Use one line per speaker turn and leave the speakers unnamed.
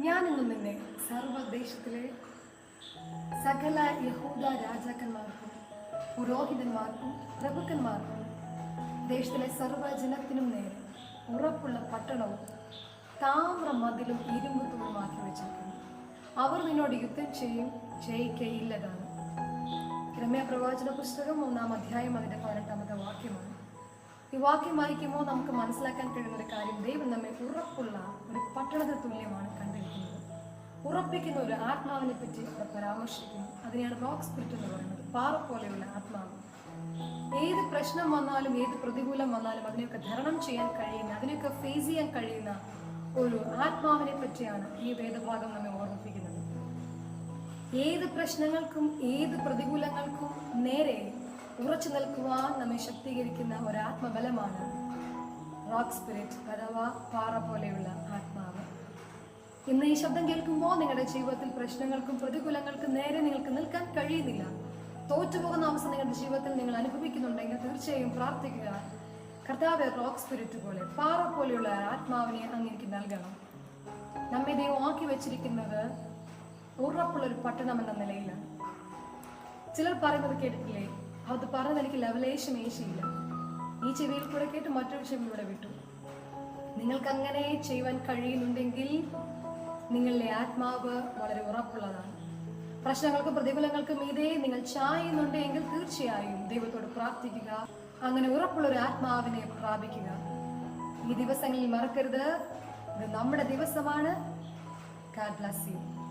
ഞാനിന്ന് നിന്നെ സർവദേശത്തിലെ സകല യഹൂദ രാജാക്കന്മാർക്കും പുരോഹിതന്മാർക്കും പ്രഭുക്കന്മാർക്കും ദേശത്തിലെ സർവ്വജനത്തിനും നേരെ ഉറപ്പുള്ള പട്ടണവും താമ്ര മതിലും ഇരുമ്പ് തൂണുമാക്കി വെച്ചിരിക്കുന്നു. അവർ നിന്നോട് യുദ്ധം ചെയ്യിക്കയില്ലതാണ്. യിരെമ്യാ പ്രവാചന പുസ്തകം 1-ാം അധ്യായം അതിൻ്റെ 18-ാമത്തെ വാക്യമാണ്. ഈ വാക്യം വായിക്കുമ്പോൾ നമുക്ക് മനസ്സിലാക്കാൻ കഴിയുന്ന ഒരു കാര്യം, ദൈവം നമ്മെ ഉറപ്പുള്ള ഒരു പട്ടണത്തിന് തുല്യമാണ് കണ്ടിരിക്കുന്നത്. ഉറപ്പിക്കുന്ന ഒരു ആത്മാവിനെ പറ്റി അവിടെ പരാമർശിക്കുന്നു. അതിനെയാണ് റോക്ക് സ്പിരിറ്റ് എന്ന് പറയുന്നത്, പാറ പോലെയുള്ള ആത്മാവ്. ഏത് പ്രശ്നം വന്നാലും ഏത് പ്രതികൂലം വന്നാലും അതിനെയൊക്കെ ധരണം ചെയ്യാൻ കഴിയുന്ന, അതിനെയൊക്കെ ഫേസ് ചെയ്യാൻ കഴിയുന്ന ഒരു ആത്മാവിനെ പറ്റിയാണ് ഈ വേദഭാഗം നമ്മെ ഓർമ്മിപ്പിക്കുന്നത്. ഏത് പ്രശ്നങ്ങൾക്കും ഏത് പ്രതികൂലങ്ങൾക്കും നേരെ ഉറച്ചു നിൽക്കുവാൻ നമ്മെ ശക്തീകരിക്കുന്ന ഒരു ആത്മബലമാണ് റോക്ക് സ്പിരിറ്റ് അഥവാ പാറ പോലെയുള്ള ആത്മാവ്. ഇന്ന് ഈ ശബ്ദം കേൾക്കുമ്പോൾ നിങ്ങളുടെ ജീവിതത്തിൽ പ്രശ്നങ്ങൾക്കും പ്രതികൂലങ്ങൾക്കും നേരെ നിങ്ങൾക്ക് നിൽക്കാൻ കഴിയുന്നില്ല, തോറ്റുപോകുന്ന അവസ്ഥ നിങ്ങളുടെ ജീവിതത്തിൽ നിങ്ങൾ അനുഭവിക്കുന്നുണ്ടെങ്കിൽ തീർച്ചയായും പ്രാർത്ഥിക്കുക. കർത്താവെ, റോക്ക് സ്പിരിറ്റ് പോലെ പാറ പോലെയുള്ള ആത്മാവിനെ അങ്ങേക്ക് നൽകണം. നമ്മെ ദൈവം ആക്കി വെച്ചിരിക്കുന്നത് ഉറപ്പുള്ളൊരു പട്ടണം എന്ന നിലയിലാണ്. ചിലർ പറയുന്നത് കേട്ടിട്ടില്ലേ, അത് പറഞ്ഞത് എനിക്ക് ലവലേശം ഏശിയില്ല, ഈ ചെവിയിൽ കൂടെ കേട്ട് മറ്റൊരു ചെവിയിലൂടെ വിട്ടു. നിങ്ങൾക്ക് അങ്ങനെ ചെയ്യുവാൻ കഴിയുന്നുണ്ടെങ്കിൽ നിങ്ങളുടെ ആത്മാവ് വളരെ ഉറപ്പുള്ളതാണ്. പ്രശ്നങ്ങൾക്കും പ്രതികൂലങ്ങൾക്കും ഇതേ നിങ്ങൾ ചായുന്നുണ്ടെങ്കിൽ തീർച്ചയായും ദൈവത്തോട് പ്രാർത്ഥിക്കുക, അങ്ങനെ ഉറപ്പുള്ളൊരു ആത്മാവിനെ പ്രാപിക്കുക. ഈ ദിവസങ്ങളിൽ മറക്കരുത്, ഇത് നമ്മുടെ ദിവസമാണ്. God bless you.